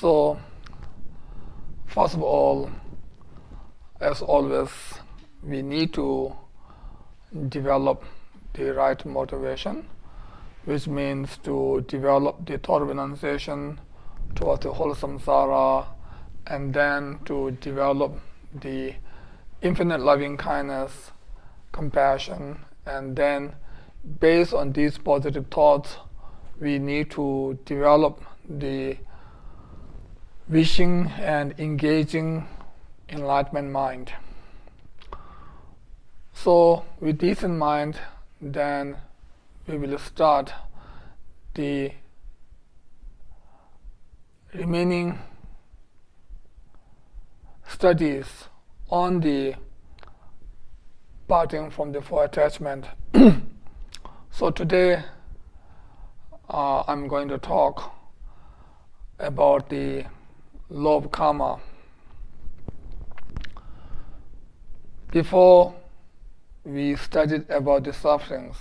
So, first of all, as always, we need to develop the right motivation, which means to develop the thought renunciation towards the whole samsara, and then to develop the infinite loving kindness, compassion, and then based on these positive thoughts, we need to develop the wishing and engaging enlightenment mind. So with this in mind, then we will start the remaining studies on the parting from the four attachment. So today I'm going to talk about the law of karma. Before we studied about the sufferings.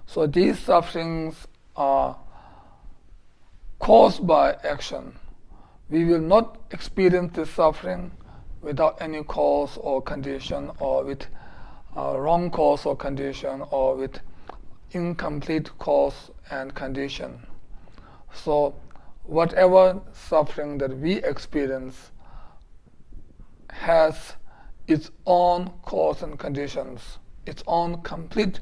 So these sufferings are caused by action. We will not experience the suffering without any cause or condition, or with wrong cause or condition, or with incomplete cause and condition. So whatever suffering that we experience has its own cause and conditions, its own complete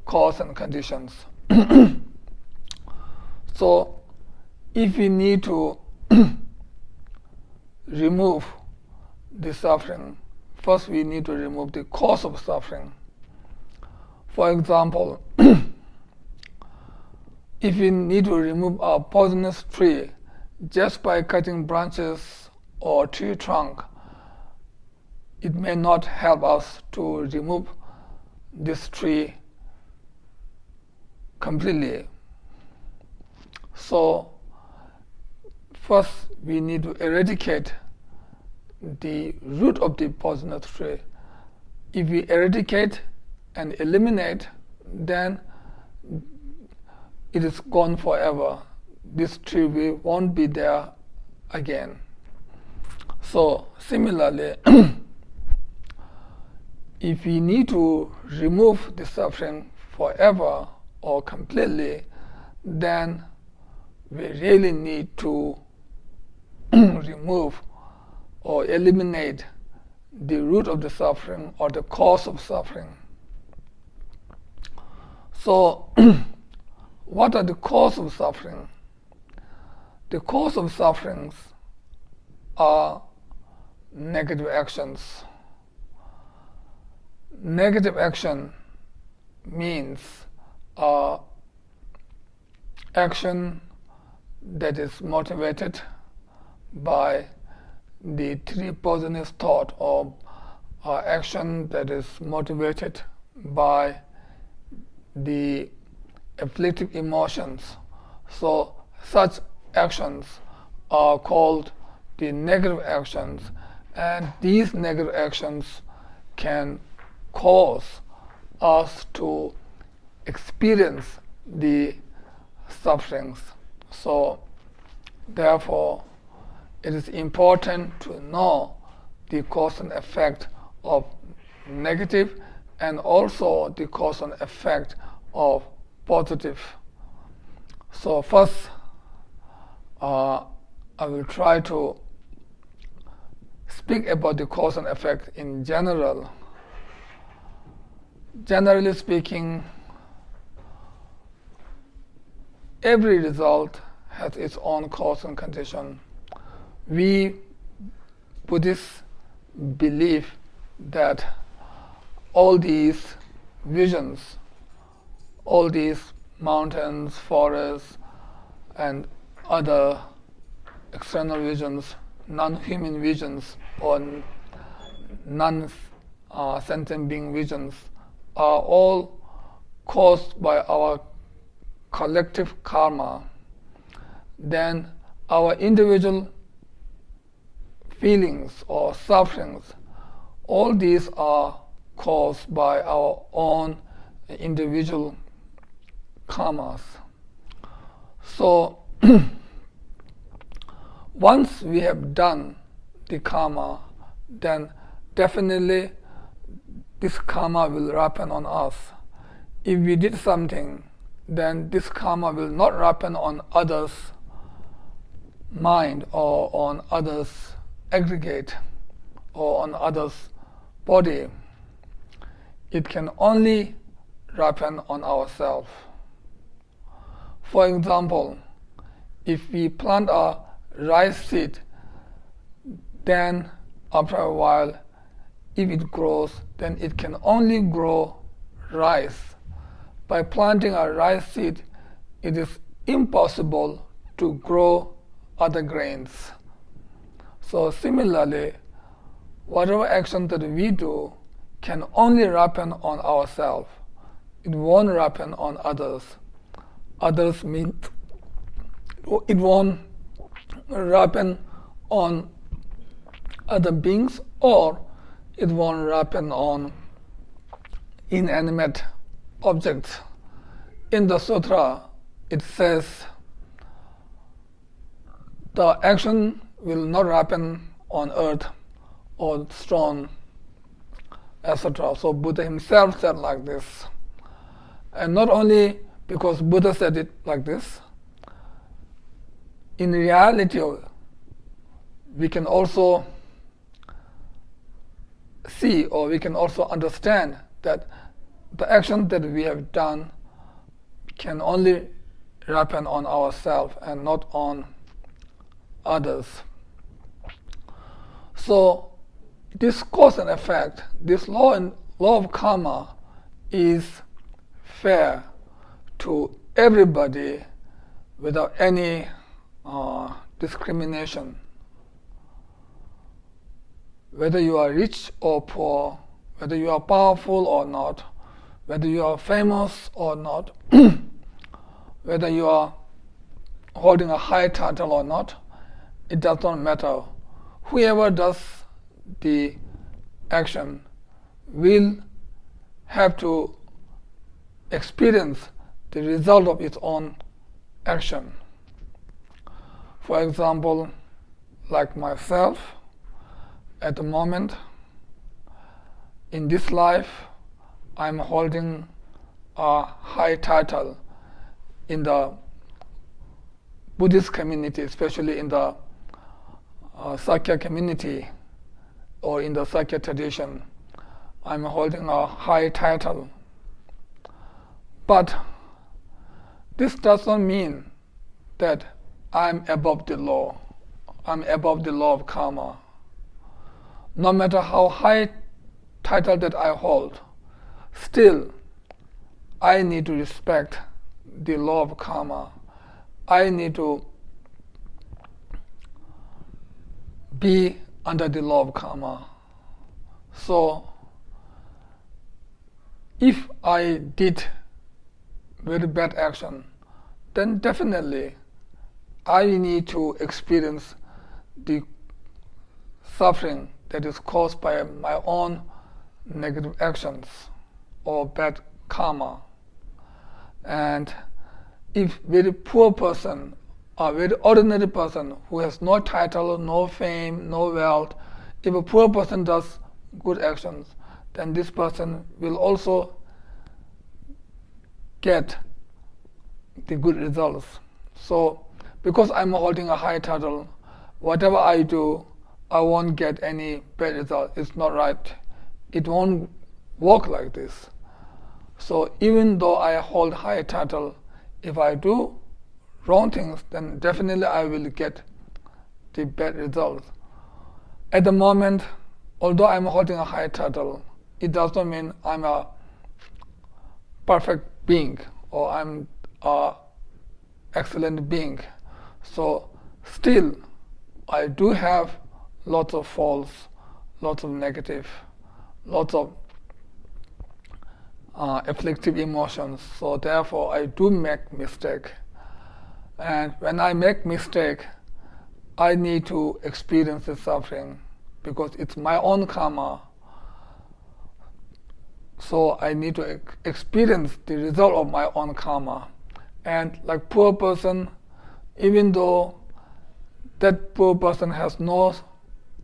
cause and conditions. So if we need to remove the suffering, first we need to remove the cause of suffering. For example, if we need to remove a poisonous tree just by cutting branches or tree trunk, it may not help us to remove this tree completely. So first we need to eradicate the root of the poisonous tree. If we eradicate and eliminate, then it is gone forever. This tree won't be there again. So similarly, if we need to remove the suffering forever or completely, then we really need to remove or eliminate the root of the suffering or the cause of suffering. So what are the cause of suffering? The cause of sufferings are negative actions. Negative action means action that is motivated by the three poisonous thought, or action that is motivated by the afflictive emotions. So such actions are called the negative actions, and these negative actions can cause us to experience the sufferings. So therefore it is important to know the cause and effect of negative and also the cause and effect of positive. So first I will try to speak about the cause and effect in general. Generally speaking, every result has its own cause and condition. We Buddhists believe that all these visions, all these mountains, forests, and other external visions, non-human visions, or non-sentient being visions, are all caused by our collective karma. Then our individual feelings or sufferings, all these are caused by our own individual karmas. So once we have done the karma, then definitely this karma will ripen on us. If we did something, then this karma will not ripen on others' mind or on others' aggregate or on others' body. It can only ripen on ourselves. For example, if we plant a rice seed, then after a while, if it grows, then it can only grow rice. By planting a rice seed, it is impossible to grow other grains. So similarly, whatever action that we do can only ripen on ourselves. It won't ripen on others. Others mean it won't ripen on other beings, or it won't ripen on inanimate objects. In the sutra, it says the action will not ripen on earth or stone, etc. So Buddha himself said like this. And not only because Buddha said it like this, in reality, we can also see, or we can also understand, that the action that we have done can only ripen on ourselves and not on others. So this cause and effect, this law of karma, is fair to everybody without any discrimination. Whether you are rich or poor, whether you are powerful or not, whether you are famous or not, whether you are holding a high title or not, it does not matter. Whoever does the action will have to experience the result of its own action. For example, like myself, at the moment, in this life, I'm holding a high title in the Buddhist community, especially in the Sakya community or in the Sakya tradition. I'm holding a high title. But this does not mean that I'm above the law. I'm above the law of karma. No matter how high title that I hold, still I need to respect the law of karma. I need to be under the law of karma. So if I did very bad action, then definitely I need to experience the suffering that is caused by my own negative actions or bad karma. And if very poor person, a very ordinary person who has no title, no fame, no wealth, if a poor person does good actions, then this person will also get the good results. So because I'm holding a high title, whatever I do, I won't get any bad result. It's not right. It won't work like this. So even though I hold high title, if I do wrong things, then definitely I will get the bad results. At the moment, although I'm holding a high title, it does not mean I'm a perfect being or I'm a excellent being. So still, I do have lots of faults, lots of negative, lots of afflictive emotions. So therefore, I do make mistake. And when I make mistake, I need to experience the suffering because it's my own karma. So I need to experience the result of my own karma. And like poor person, even though that poor person has no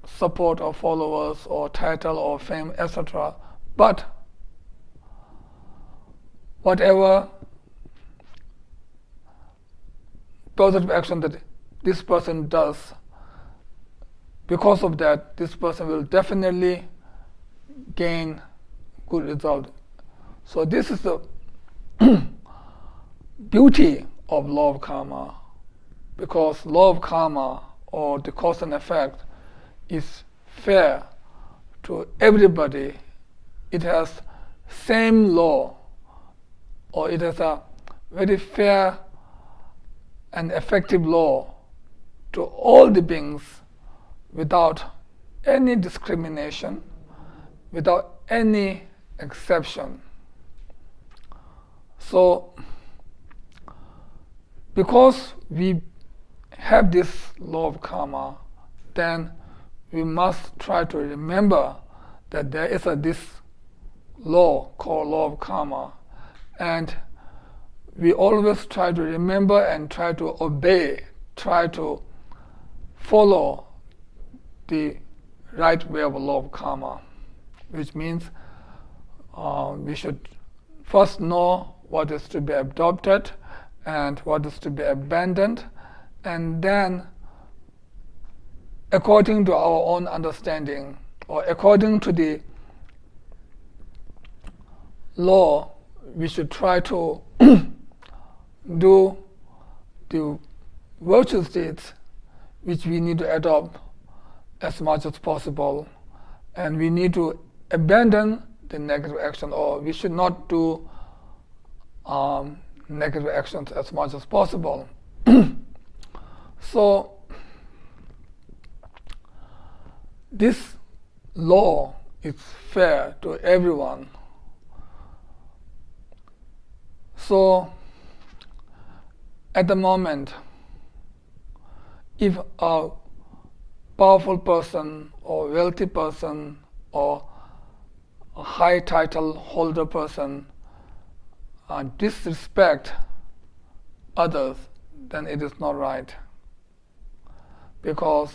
support or followers or title or fame, etc. But whatever positive action that this person does, because of that, this person will definitely gain good result. So this is the beauty of law of karma, because law of karma, or the cause and effect, is fair to everybody. It has same law, or it has a very fair and effective law to all the beings without any discrimination, without any exception. So, because we have this law of karma, then we must try to remember that there is this law called law of karma, and we always try to remember and try to obey, try to follow the right way of law of karma, which means we should first know what is to be adopted and what is to be abandoned, and then according to our own understanding, or according to the law, we should try to do the virtuous deeds which we need to adopt as much as possible, and we need to abandon the negative action, or we should not do negative actions as much as possible. So this law is fair to everyone. So at the moment, if a powerful person or wealthy person or a high title holder person disrespect others, then it is not right, because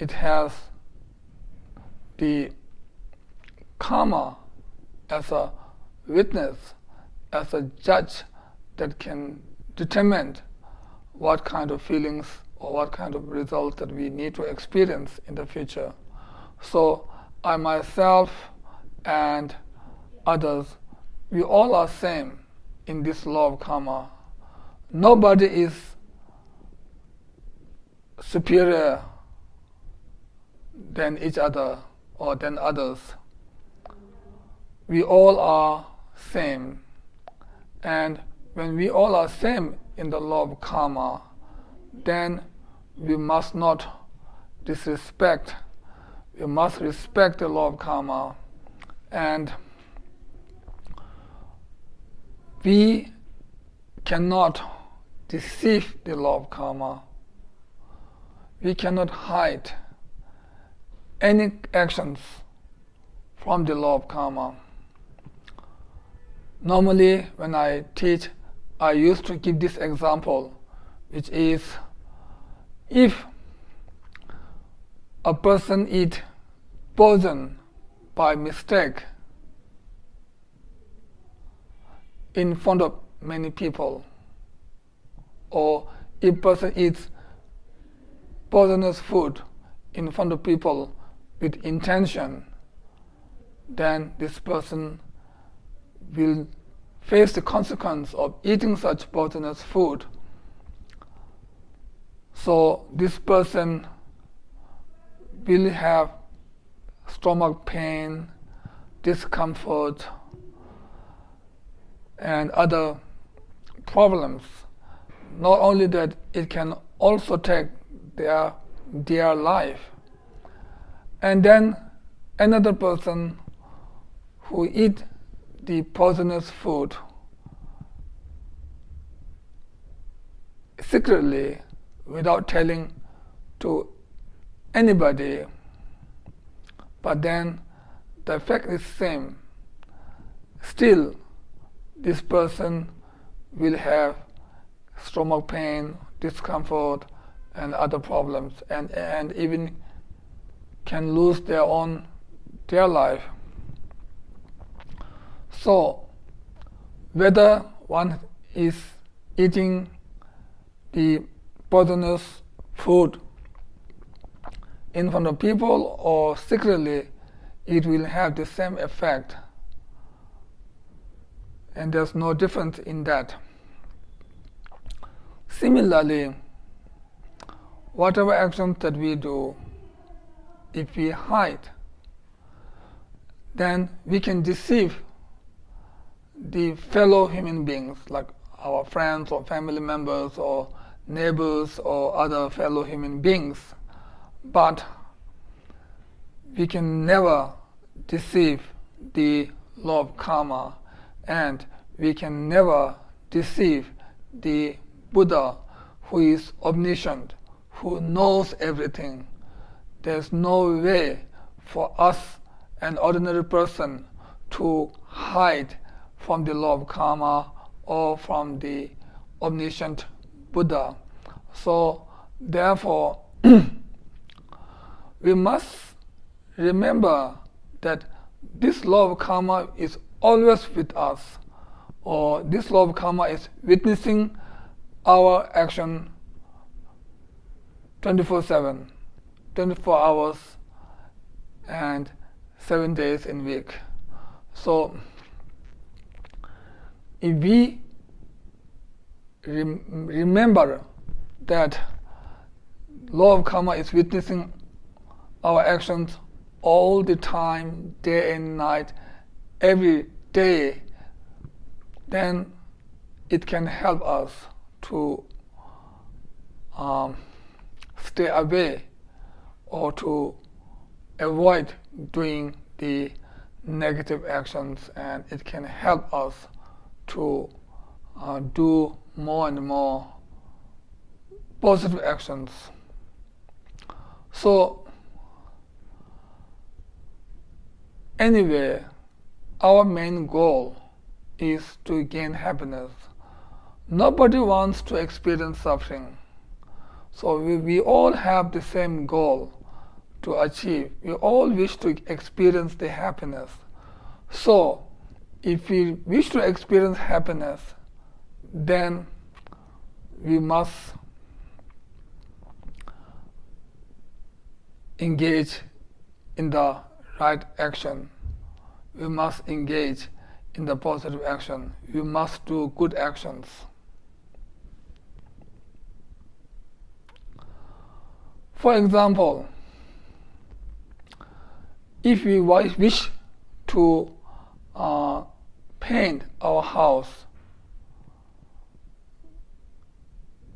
it has the karma as a witness, as a judge that can determine what kind of feelings or what kind of results that we need to experience in the future. So I myself and others, we all are same in this law of karma. Nobody is superior than each other or than others. We all are same. And when we all are same in the law of karma, then we must not disrespect. We must respect the law of karma, and we cannot deceive the law of karma. We cannot hide any actions from the law of karma. Normally, when I teach, I used to give this example, which is, if a person eats poison by mistake in front of many people, or if a person eats poisonous food in front of people with intention, then this person will face the consequence of eating such poisonous food. So this person will have stomach pain, discomfort, and other problems. Not only that, it can also take their dear life. And then another person who eat the poisonous food secretly without telling to anybody, but then the effect is same. Still, this person will have stomach pain, discomfort, and other problems, and even can lose their life. So whether one is eating the poisonous food in front of people or secretly, it will have the same effect, and there's no difference in that. Similarly, whatever actions that we do, if we hide, then we can deceive the fellow human beings, like our friends or family members or neighbors or other fellow human beings. But we can never deceive the law of karma, and we can never deceive the Buddha, who is omniscient, who knows everything. There's no way for us, an ordinary person, to hide from the law of karma or from the omniscient Buddha. So therefore, we must remember that this law of karma is always with us, or this law of karma is witnessing our action 24/7, 24 hours and 7 days in a week. So if we remember that law of karma is witnessing our actions all the time, day and night, every day, then it can help us to stay away or to avoid doing the negative actions, and it can help us to do more and more positive actions. So anyway, our main goal is to gain happiness. Nobody wants to experience suffering. So we all have the same goal to achieve. We all wish to experience the happiness. So if we wish to experience happiness, then we must engage in the right action. We must engage in the positive action. We must do good actions. For example, if we wish to paint our house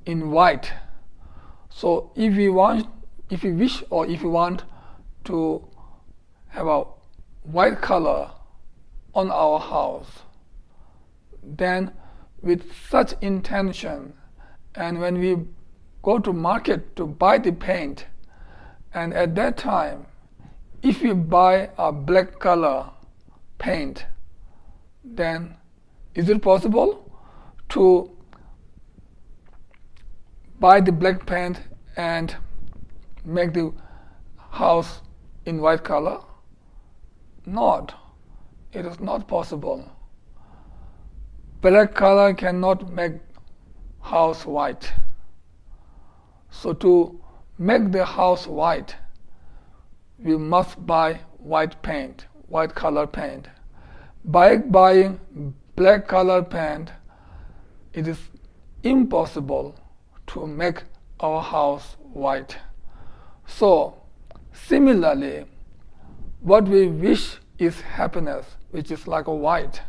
in white, so if we want to have a white color on our house, then with such intention, and when we go to market to buy the paint, and at that time, if we buy a black color paint, then is it possible to buy the black paint and make the house in white color? Not. It is not possible. Black color cannot make house white. So to make the house white, we must buy white paint, white color paint. By buying black color paint, it is impossible to make our house white. So similarly, what we wish is happiness, which is like a white,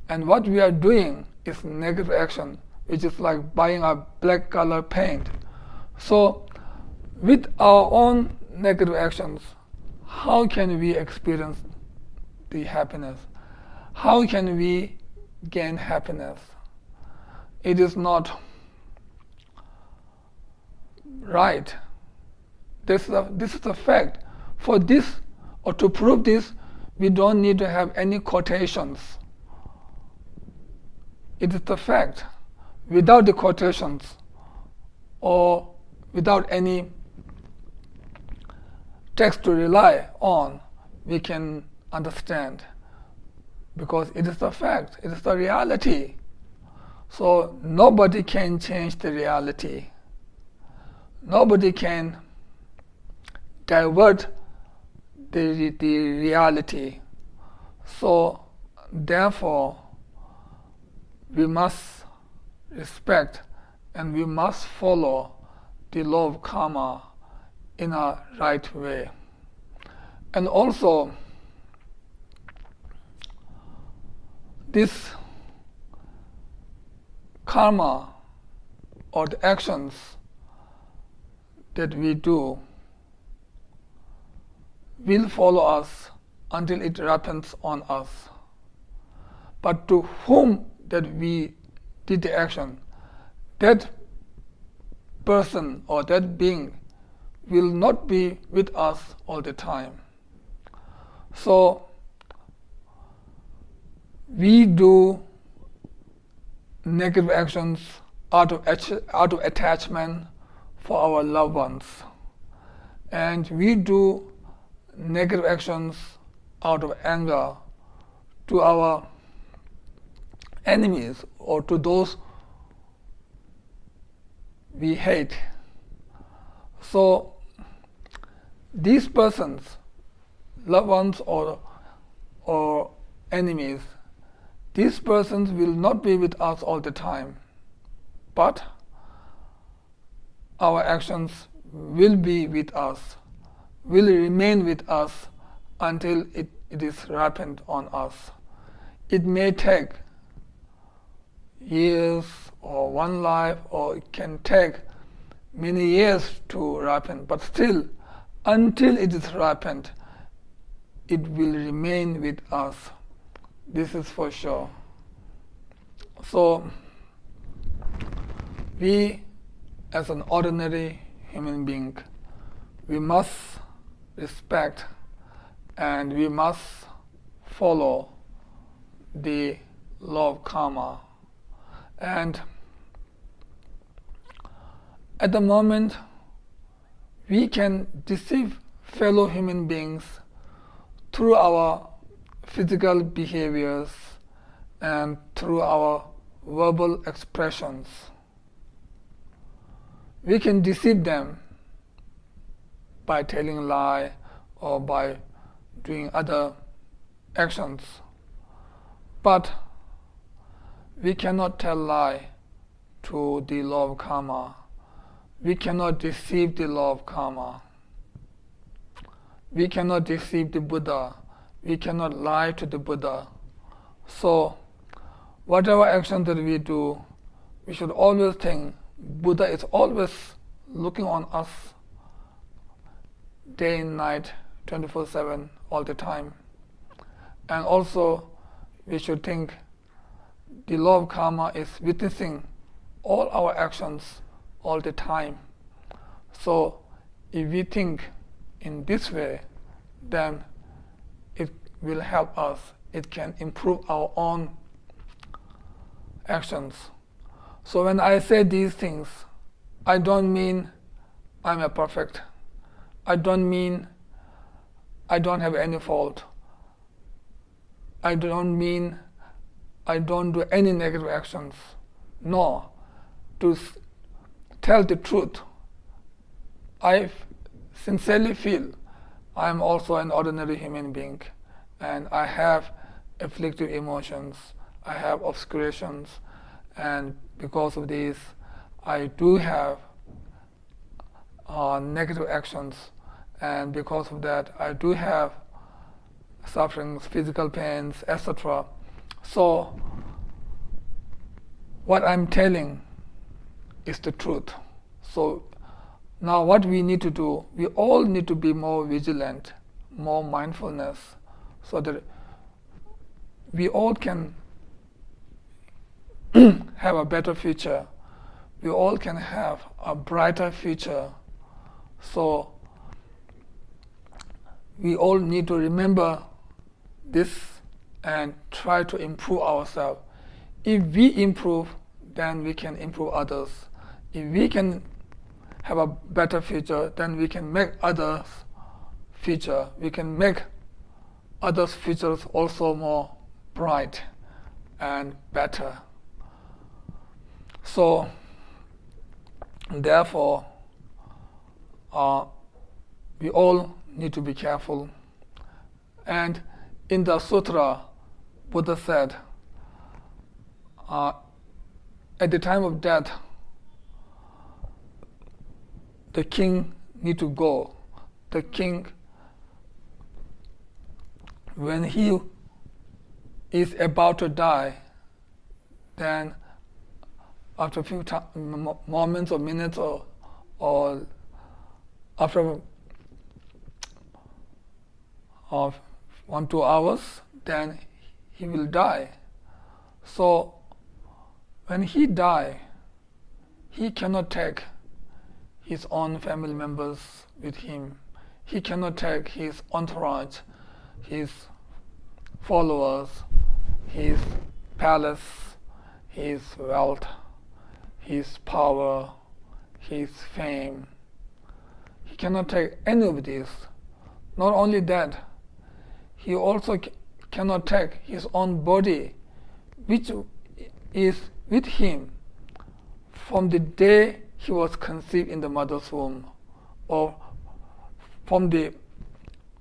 and what we are doing is negative action, which is like buying a black color paint. So with our own negative actions, how can we experience the happiness? How can we gain happiness? It is not right. This is a fact. For this, or to prove this, we don't need to have any quotations. It is the fact. Without the quotations, or without any text to rely on, we can understand, because it is the fact, it is the reality. So nobody can change the reality. Nobody can divert the reality. So therefore, we must respect and we must follow the law of karma in a right way. And also, this karma or the actions that we do will follow us until it happens on us. But to whom that we did the action, that person or that being will not be with us all the time. So we do negative actions out of attachment for our loved ones, and we do negative actions out of anger to our enemies or to those we hate. So these persons, loved ones or enemies, these persons will not be with us all the time, but our actions will be with us, will remain with us until it is ripened on us. It may take years or one life, or it can take many years to ripen, but still, until it is ripened, it will remain with us. This is for sure. So we, as an ordinary human being, we must respect and we must follow the law of karma. And at the moment, we can deceive fellow human beings through our physical behaviors and through our verbal expressions. We can deceive them by telling a lie or by doing other actions. But we cannot tell lie to the law of karma. We cannot deceive the law of karma. We cannot deceive the Buddha. We cannot lie to the Buddha. So whatever action that we do, we should always think Buddha is always looking on us day and night, 24/7, all the time. And also we should think the law of karma is witnessing all our actions all the time. So if we think in this way, then it will help us. It can improve our own actions. So when I say these things, I don't mean I'm a perfect. I don't mean I don't have any fault. I don't mean I don't do any negative actions. No. To tell the truth, I sincerely feel I am also an ordinary human being, and I have afflictive emotions, I have obscurations, and because of these, I do have negative actions, and because of that, I do have sufferings, physical pains, etc. So what I'm telling is the truth. So now what we need to do, we all need to be more vigilant, more mindfulness, so that we all can have a better future. We all can have a brighter future. So we all need to remember this and try to improve ourselves. If we improve, then we can improve others. If we can have a better future, then we can make others' future. We can make others' futures also more bright and better. So, therefore, we all need to be careful. And in the sutra, Buddha said, at the time of death, the king need to go. The king, when he is about to die, then after a few moments or minutes or after 1-2 hours, then he will die. So when he die, he cannot take his own family members with him. He cannot take his entourage, his followers, his palace, his wealth, his power, his fame. He cannot take any of these. Not only that, he also cannot take his own body, which is with him from the day he was conceived in the mother's womb, or from the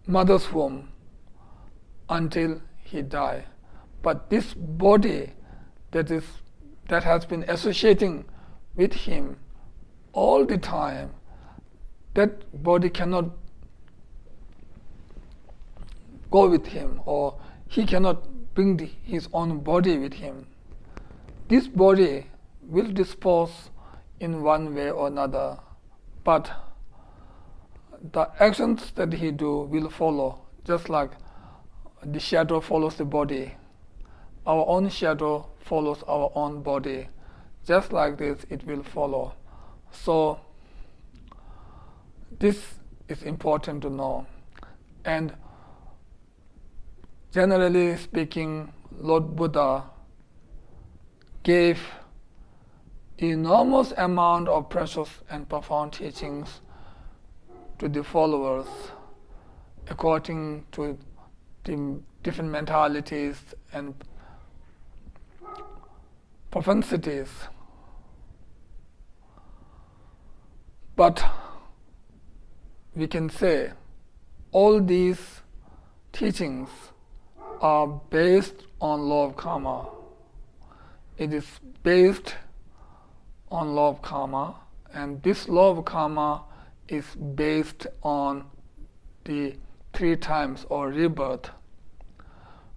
mother's womb until he died. But this body that has been associating with him all the time, that body cannot go with him, or he cannot bring his own body with him. This body will dispose in one way or another, but the actions that he do will follow, just like the shadow follows the body. Our own shadow follows our own body. Just like this, it will follow. So this is important to know. And generally speaking, Lord Buddha gave enormous amount of precious and profound teachings to the followers according to the different mentalities and propensities. But we can say all these teachings are based on law of karma. It is based on law of karma, and this law of karma is based on the 3 times or rebirth.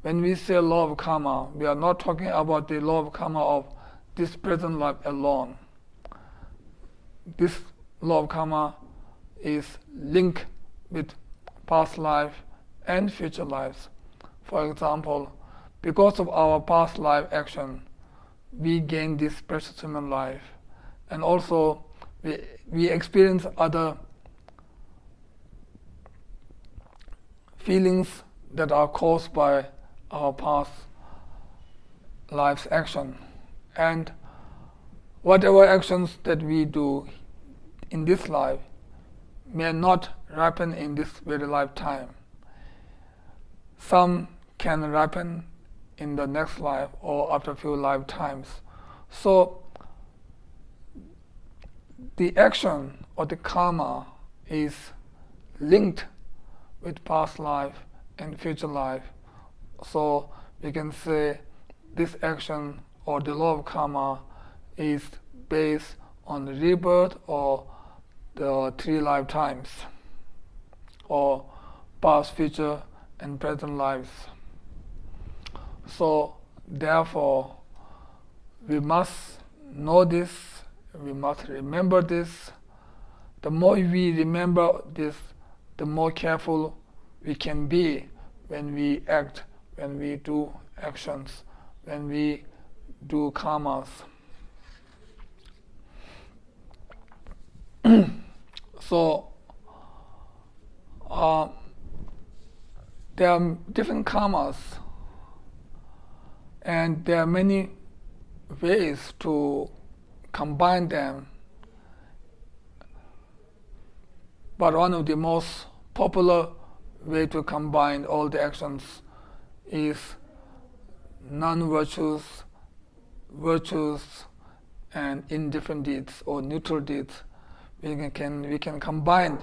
When we say law of karma, we are not talking about the law of karma of this present life alone. This law of karma is linked with past life and future lives. For example, because of our past life action, we gain this precious human life, and also we experience other feelings that are caused by our past life's action. And whatever actions that we do in this life may not ripen in this very lifetime. Some can ripen in the next life or after a few lifetimes. So the action or the karma is linked with past life and future life. So we can say this action or the law of karma is based on rebirth or the 3 lifetimes, or past, future, and present lives. So therefore, we must know this, we must remember this. The more we remember this, the more careful we can be when we act, when we do actions, when we do karmas. So there are different karmas, and there are many ways to combine them But one of the most popular way to combine all the actions is non-virtues, virtues, and indifferent deeds or neutral deeds. We can combine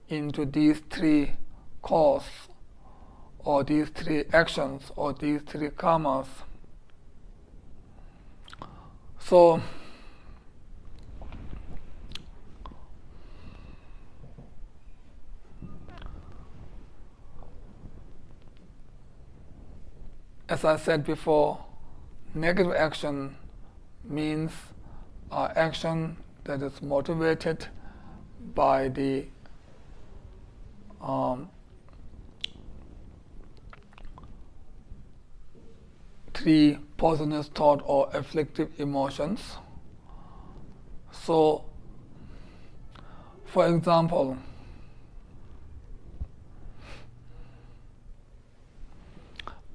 into these three causes, or these three actions, or these three karmas. So as I said before, negative action means action that is motivated by the three poisonous thought or afflictive emotions. So, for example,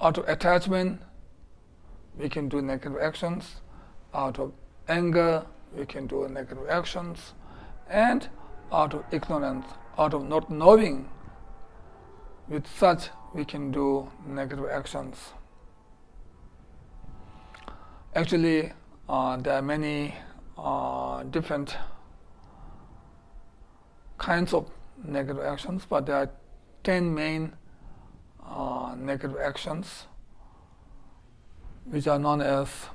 out of attachment, we can do negative actions. Out of anger, we can do negative actions. And out of ignorance, out of not knowing, with such we can do negative actions. Actually, there are many different kinds of negative actions, but there are 10 main negative actions, which are known as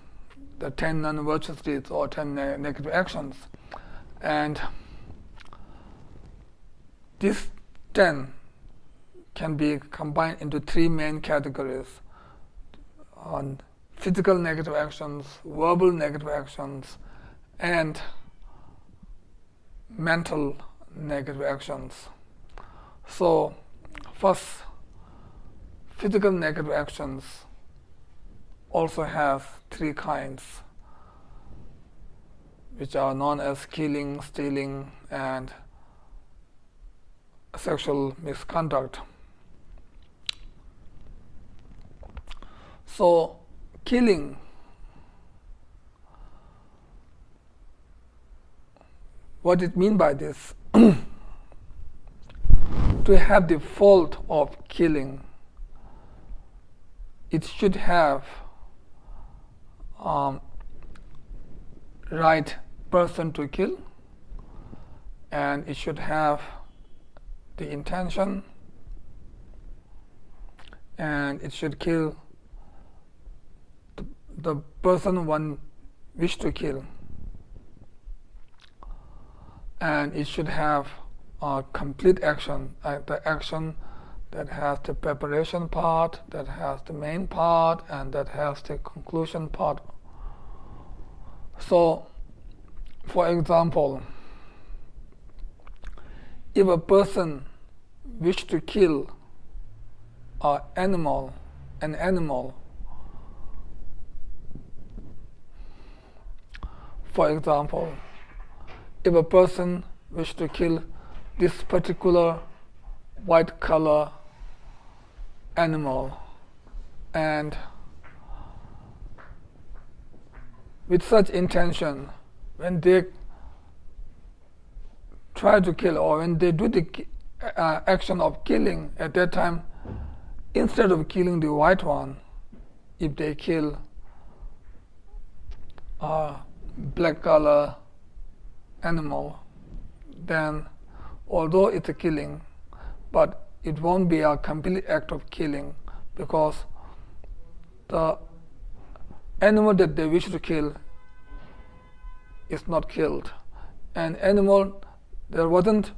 the 10 non-virtuous deeds or 10 negative actions. And these 10 can be combined into three main categories: physical negative actions, verbal negative actions, and mental negative actions. So, first, physical negative actions also have three kinds, which are known as killing, stealing, and sexual misconduct. So, killing, what it mean by this? To have the fault of killing, it should have right person to kill, and it should have the intention, and it should kill the person one wish to kill, and it should have a complete action, the action that has the preparation part, that has the main part, and that has the conclusion part. So, for example, if a person wishes to kill an animal, for example, if a person wishes to kill this particular white color animal, and with such intention, when they try to kill, or when they do the action of killing, at that time, instead of killing the white one, if they kill a black color animal, then although it's a killing, but it won't be a complete act of killing, because the animal that they wish to kill is not killed. An animal that wasn't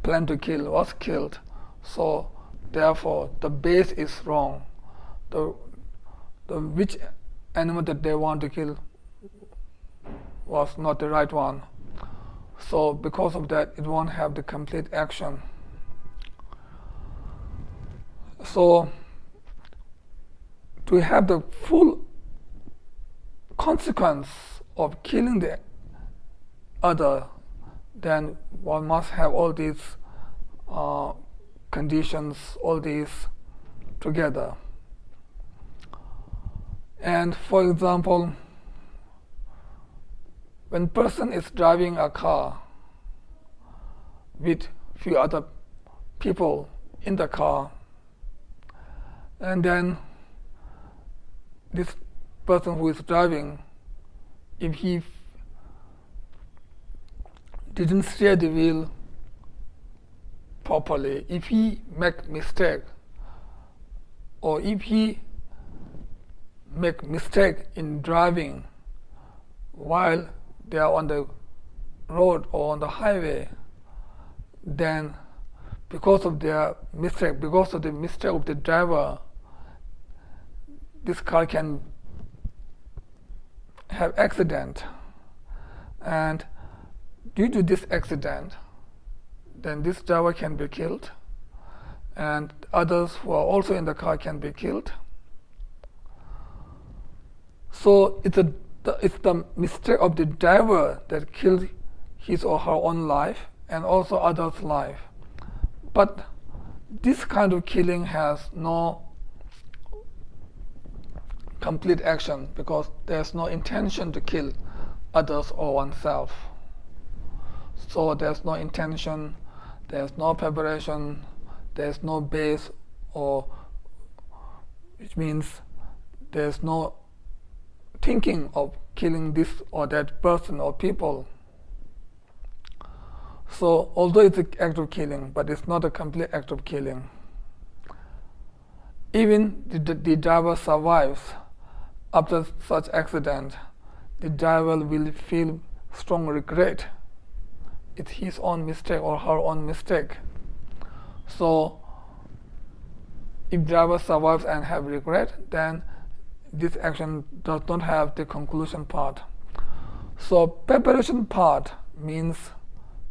planned to kill was killed. So therefore the base is wrong. The which animal that they want to kill was not the right one. So because of that, it won't have the complete action. So to have the full consequence of killing the other, then one must have all these conditions, all these together. And for example, when person is driving a car, with few other people in the car, and then this person who is driving, if he didn't steer the wheel properly, if he make mistake, or if he make mistake in driving while they are on the road or on the highway, then because of their mistake, because of the mistake of the driver, this car can have accident, and due to this accident, then this driver can be killed, and others who are also in the car can be killed. So it's the mistake of the driver that killed his or her own life and also others' life. But this kind of killing has no complete action because there's no intention to kill others or oneself. So there's no intention, there's no preparation, there's no base, or which means there's no thinking of killing this or that person or people. So although it's an act of killing, but it's not a complete act of killing. Even the driver survives after such accident, the driver will feel strong regret. It's his own mistake or her own mistake. So if driver survives and have regret, then this action does not have the conclusion part. So preparation part means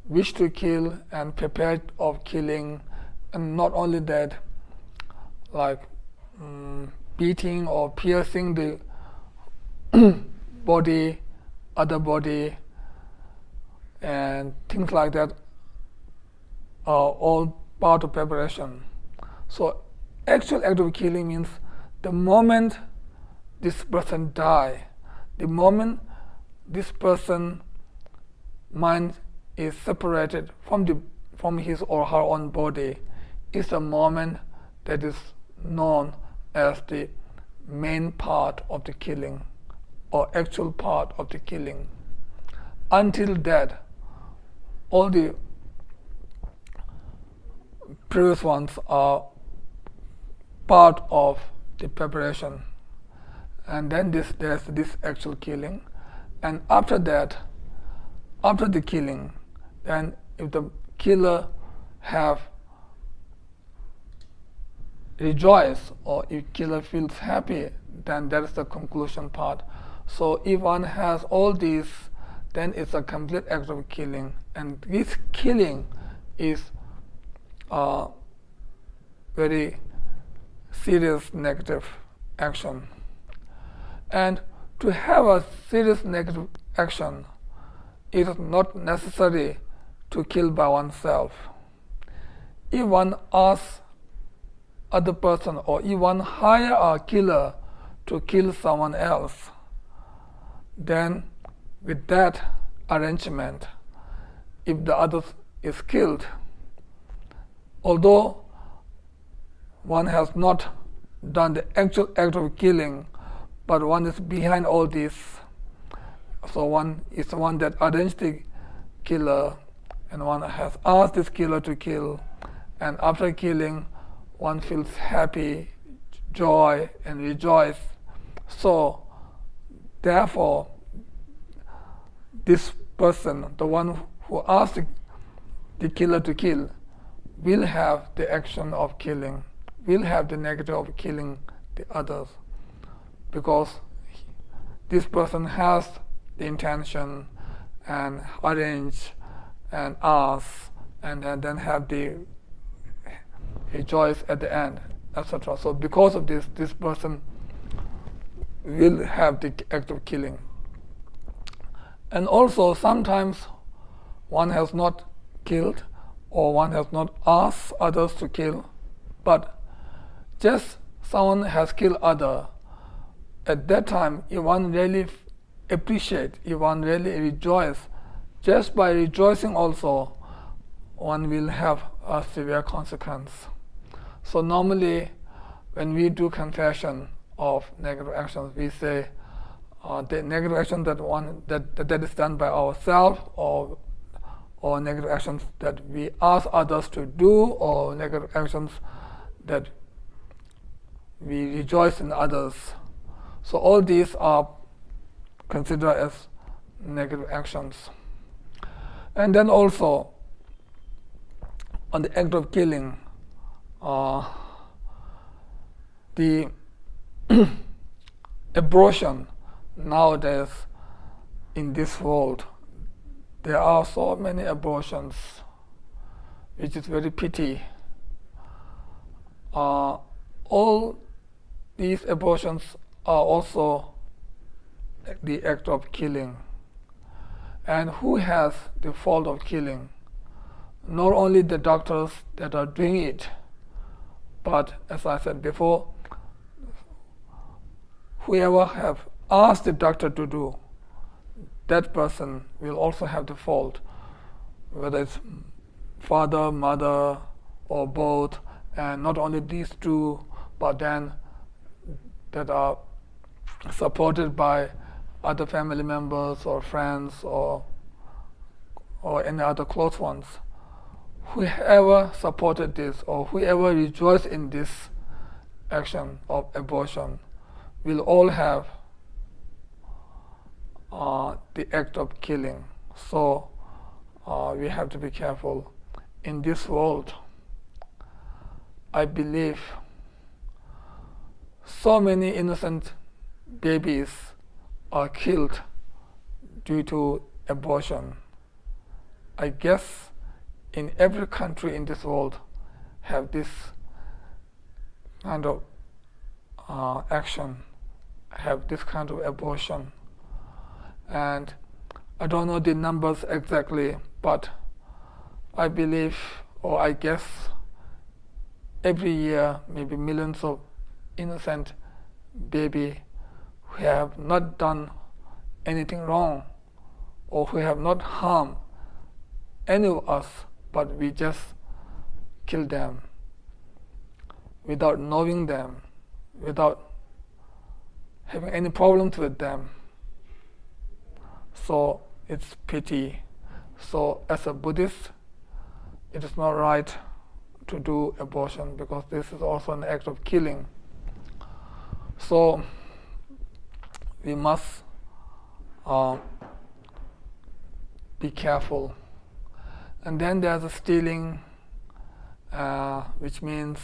wish to kill and prepare of killing, and not only that, like beating or piercing the body, other body, and things like that are all part of preparation. So actual act of killing means the moment this person die, the moment this person mind is separated from his or her own body, is the moment that is known as the main part of the killing or actual part of the killing. Until that, all the previous ones are part of the preparation, and then there's this actual killing, and after that, after the killing, then if the killer have rejoiced or if killer feels happy, then that is the conclusion part. So if one has all these, then it's a complete act of killing, and this killing is a very serious negative action. And to have a serious negative action, it is not necessary to kill by oneself. If one asks other person, or if one hire a killer to kill someone else, then with that arrangement, if the other is killed, although one has not done the actual act of killing, but one is behind all this. So one is the one that arranged the killer, and one has asked this killer to kill, and after killing, one feels happy, joy, and rejoice. So therefore, this person, the one who asked the killer to kill, will have the action of killing, will have the negative of killing the others, because this person has the intention and arrange and ask, and then have the rejoice at the end, etc. So because of this person will have the act of killing. And also sometimes one has not killed, or one has not asked others to kill, but just someone has killed other. At that time, if one really appreciate, if one really rejoice, just by rejoicing also, one will have a severe consequence. So normally, when we do confession of negative actions, we say the negative action that is done by ourselves, or negative actions that we ask others to do, or negative actions that we rejoice in others. So all these are considered as negative actions. And then also, on the act of killing, the abortion nowadays in this world, there are so many abortions, which is very pity. All these abortions are also the act of killing. And who has the fault of killing? Not only the doctors that are doing it, but as I said before, whoever have asked the doctor to do, that person will also have the fault, whether it's father, mother, or both, and not only these two, but then that are supported by other family members or friends or any other close ones. Whoever supported this or whoever rejoiced in this action of abortion will all have the act of killing. So we have to be careful. In this world, I believe so many innocent babies are killed due to abortion. I guess in every country in this world have this kind of action, have this kind of abortion. And I don't know the numbers exactly, but I believe, or I guess, every year maybe millions of innocent babies who have not done anything wrong or who have not harmed any of us, but we just kill them without knowing them, without having any problems with them. So it's pity. So as a Buddhist, it is not right to do abortion because this is also an act of killing. So we must be careful. And then there's a stealing, which means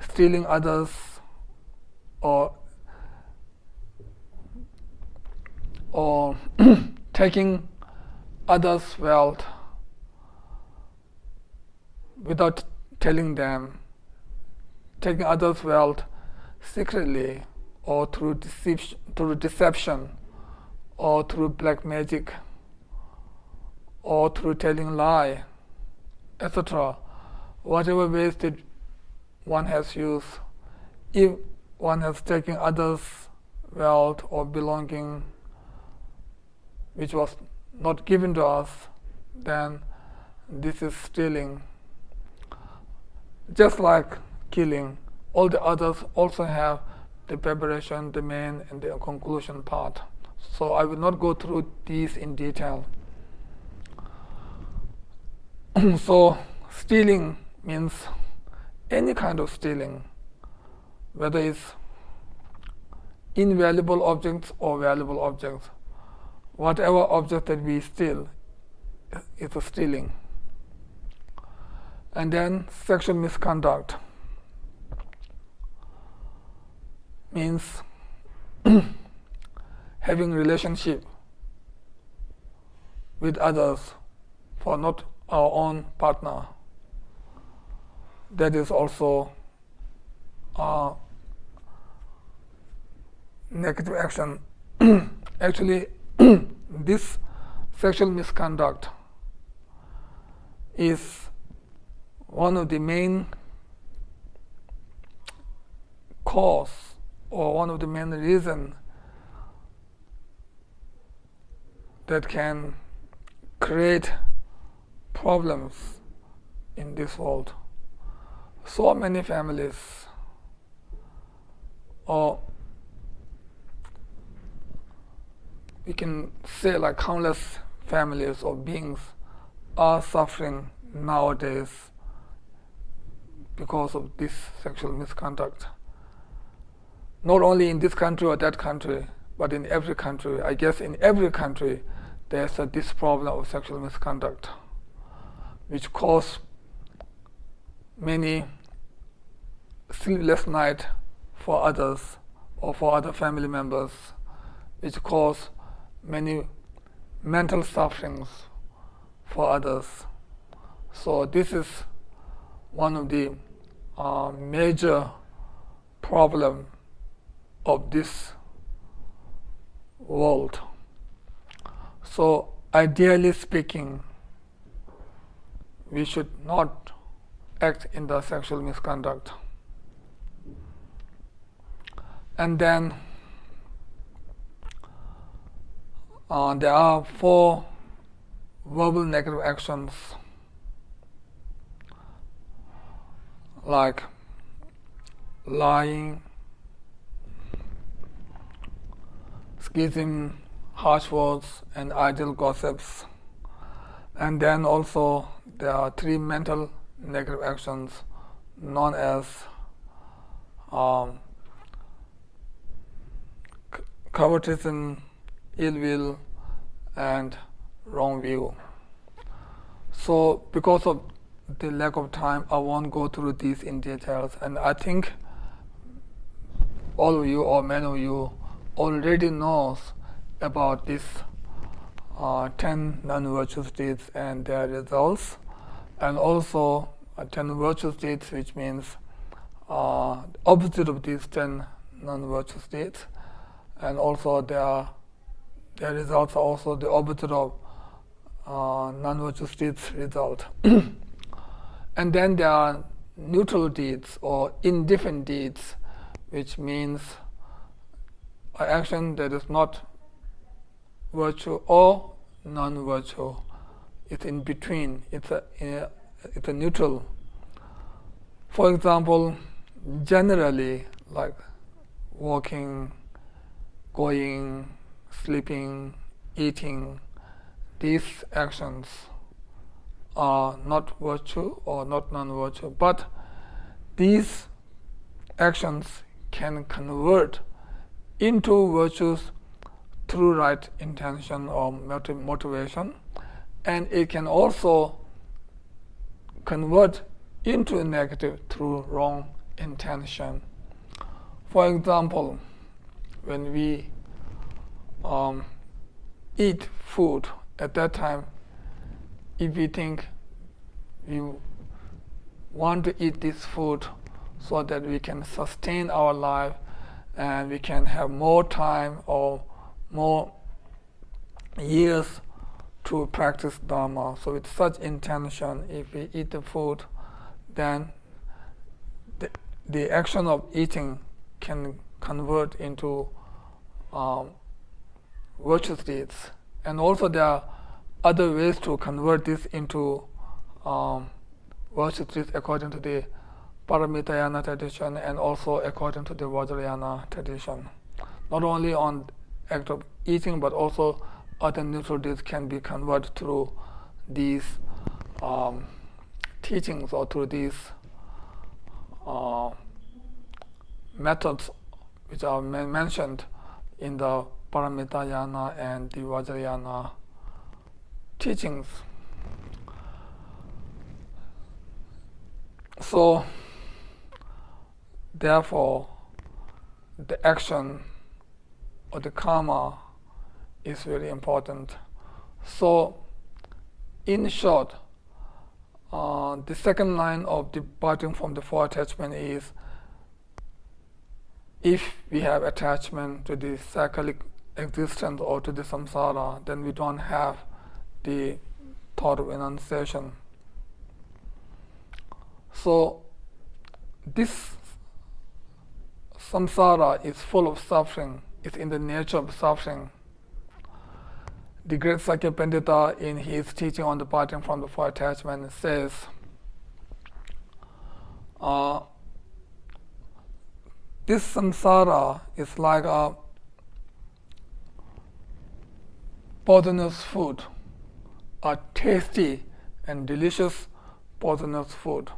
stealing others or taking others' wealth without telling them, taking others' wealth secretly or through deception or through black magic or through telling lie, etc. Whatever ways that one has used, if one has taken others' wealth or belonging which was not given to us, then this is stealing. Just like killing, all the others also have the preparation, the main, and the conclusion part. So I will not go through these in detail. So stealing means any kind of stealing, whether it's invaluable objects or valuable objects. Whatever object that we steal is a stealing. And then sexual misconduct means having relationship with others for not our own partner. That is also a negative action. Actually, this sexual misconduct is one of the main cause or one of the main reasons that can create problems in this world. So many families, or we can say like countless families or beings are suffering nowadays because of this sexual misconduct. Not only in this country or that country, but in every country. I guess in every country there's this problem of sexual misconduct, which cause many sleepless nights for others or for other family members, which cause many mental sufferings for others. So this is one of the major problem of this world. So ideally speaking, we should not act in the sexual misconduct. And then there are 4 verbal negative actions, like lying, schism, harsh words, and idle gossips. And then also there are 3 mental negative actions known as covetousness, ill will, and wrong view. So because of the lack of time, I won't go through these in details, and I think all of you or many of you already knows about these 10 non-virtuous deeds and their results, and also 10 virtuous deeds, which means opposite of these 10 non-virtuous deeds, and also their results are also the opposite of non-virtuous deeds result. And then there are neutral deeds or indifferent deeds, which means an action that is not virtue or non-virtue. It's in between. It's a neutral. For example, generally, like walking, going, sleeping, eating, these actions are not virtue or not non-virtue, but these actions can convert into virtues through right intention or motivation, and it can also convert into negative through wrong intention. For example, when we eat food, at that time, if we think we want to eat this food so that we can sustain our life and we can have more time or more years to practice Dharma. So with such intention, if we eat the food, then the action of eating can convert into virtuous deeds. And also there are other ways to convert this into virtuous deeds according to the Paramitayana tradition and also according to the Vajrayana tradition. Not only on act of eating, but also other neutral deeds can be converted through these teachings or through these methods which are mentioned in the Paramitayana and the Vajrayana teachings. So therefore the action or the karma is very important. So in short, the second line of departing from the 4 attachment is, if we have attachment to the cyclic existence or to the samsara, then we don't have the thought of renunciation. So this samsara is full of suffering. It's in the nature of suffering. the great Sakya Pandita, in his teaching on departing from the four attachment, says, this samsara is like a poisonous food, a tasty and delicious poisonous food.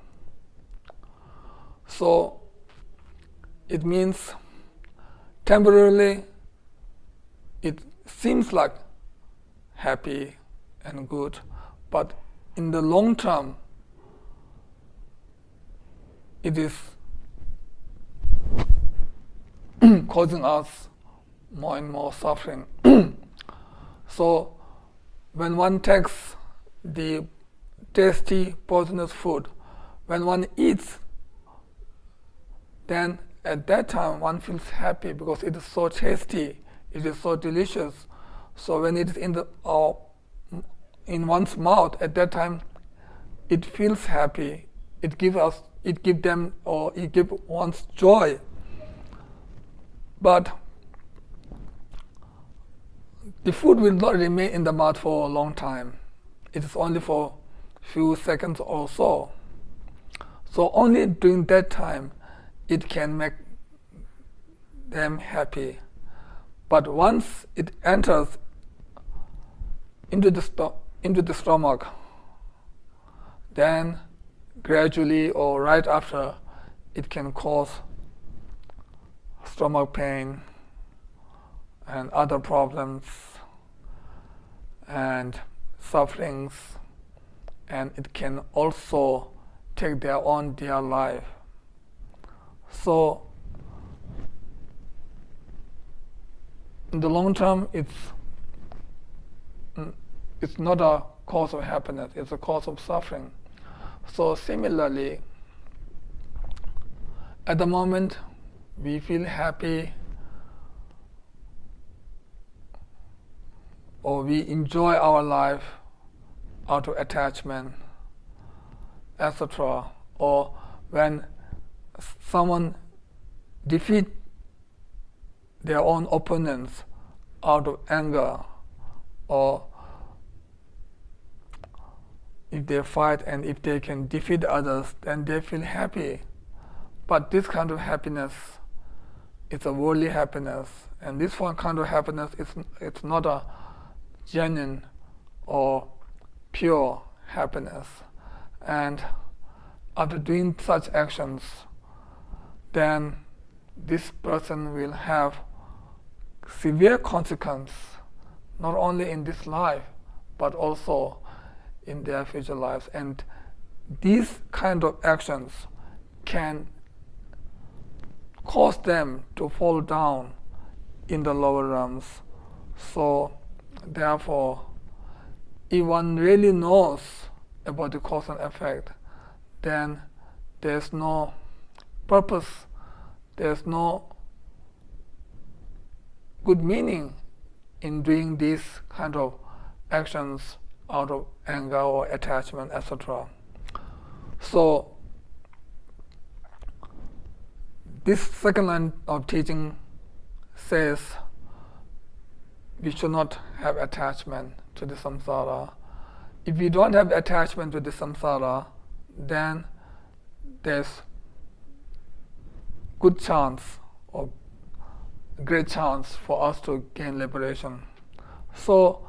So it means temporarily it seems like happy and good, but in the long term it is causing us more and more suffering. So when one takes the tasty poisonous food, when one eats, then at that time one feels happy because it is so tasty, it is so delicious. So when it is in one's mouth, at that time it feels happy. It gives one's joy. But the food will not remain in the mouth for a long time. It is only for few seconds or so. So only during that time it can make them happy. But once it enters into the stomach, then gradually or right after it can cause stomach pain and other problems and sufferings, and it can also take their own dear life. So in the long term, it's not a cause of happiness, it's a cause of suffering. So similarly, at the moment we feel happy or we enjoy our life out of attachment, etc. Or when someone defeats their own opponents out of anger, or if they fight and if they can defeat others, then they feel happy. But this kind of happiness is a worldly happiness, and this one kind of happiness it's not a genuine or pure happiness. And after doing such actions, then this person will have severe consequence, not only in this life, but also in their future lives. And these kind of actions can cause them to fall down in the lower realms. So therefore, if one really knows about the cause and effect, then there's no purpose, there's no good meaning in doing these kind of actions out of anger or attachment, etc. So this second line of teaching says we should not have attachment to the samsara. If we don't have attachment to the samsara, then there's good chance or great chance for us to gain liberation. So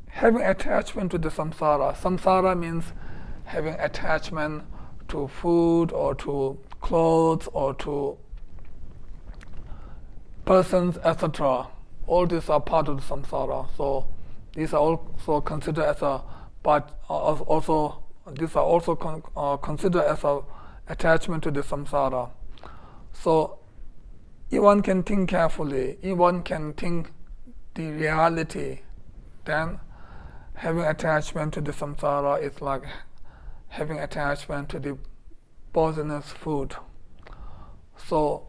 having attachment to the samsara means having attachment to food or to clothes or to persons, etc. All these are part of the samsara. So these are also considered as a part. These are also considered as a attachment to the samsara. So if one can think carefully, if one can think the reality, then having attachment to the samsara is like having attachment to the poisonous food. So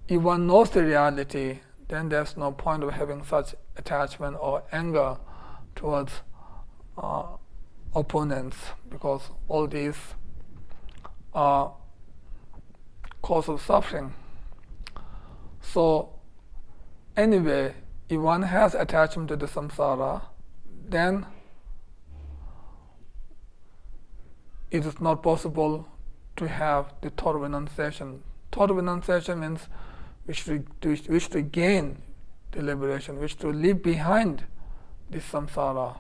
if one knows the reality, then there's no point of having such attachment or anger towards opponents, because all these are cause of suffering. So anyway, if one has attachment to the samsara, then it is not possible to have the thought renunciation. Thought renunciation means wish to gain the liberation, wish to leave behind the samsara.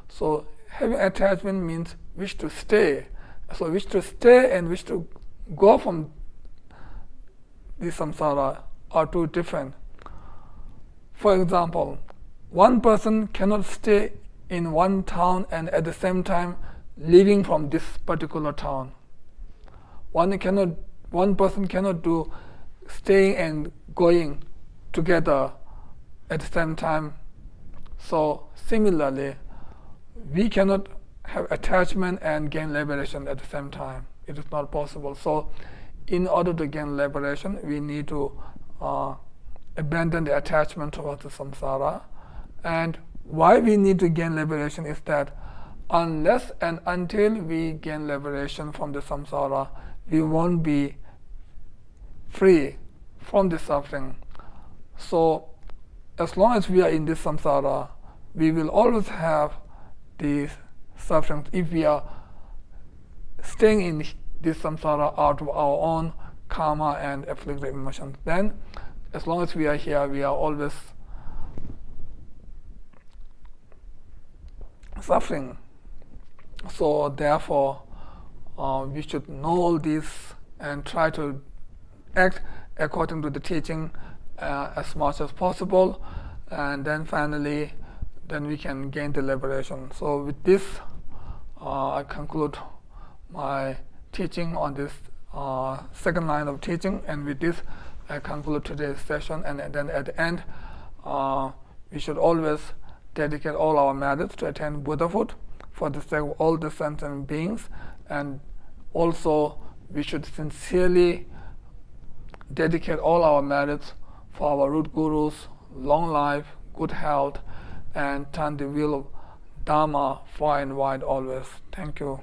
So having attachment means wish to stay. So wish to stay and wish to go from the samsara are two different. For example, one person cannot stay in one town and at the same time leaving from this particular town. One person cannot do staying and going together at the same time. So similarly, we cannot have attachment and gain liberation at the same time. It is not possible. So in order to gain liberation, we need to abandon the attachment towards the samsara. And why we need to gain liberation is that unless and until we gain liberation from the samsara, we won't be free from the suffering. So as long as we are in this samsara, we will always have these suffering. If we are staying in this samsara out of our own karma and afflictive emotions, then as long as we are here, we are always suffering. So therefore, we should know all this and try to act according to the teaching as much as possible, and then finally, then we can gain the liberation. So with this, I conclude my teaching on this second line of teaching, and with this, I conclude today's session. And then at the end, we should always dedicate all our merits to attain Buddhahood for the sake of all the sentient beings, and also we should sincerely dedicate all our merits for our root gurus, long life, good health, and turn the wheel of Dharma far and wide always. Thank you.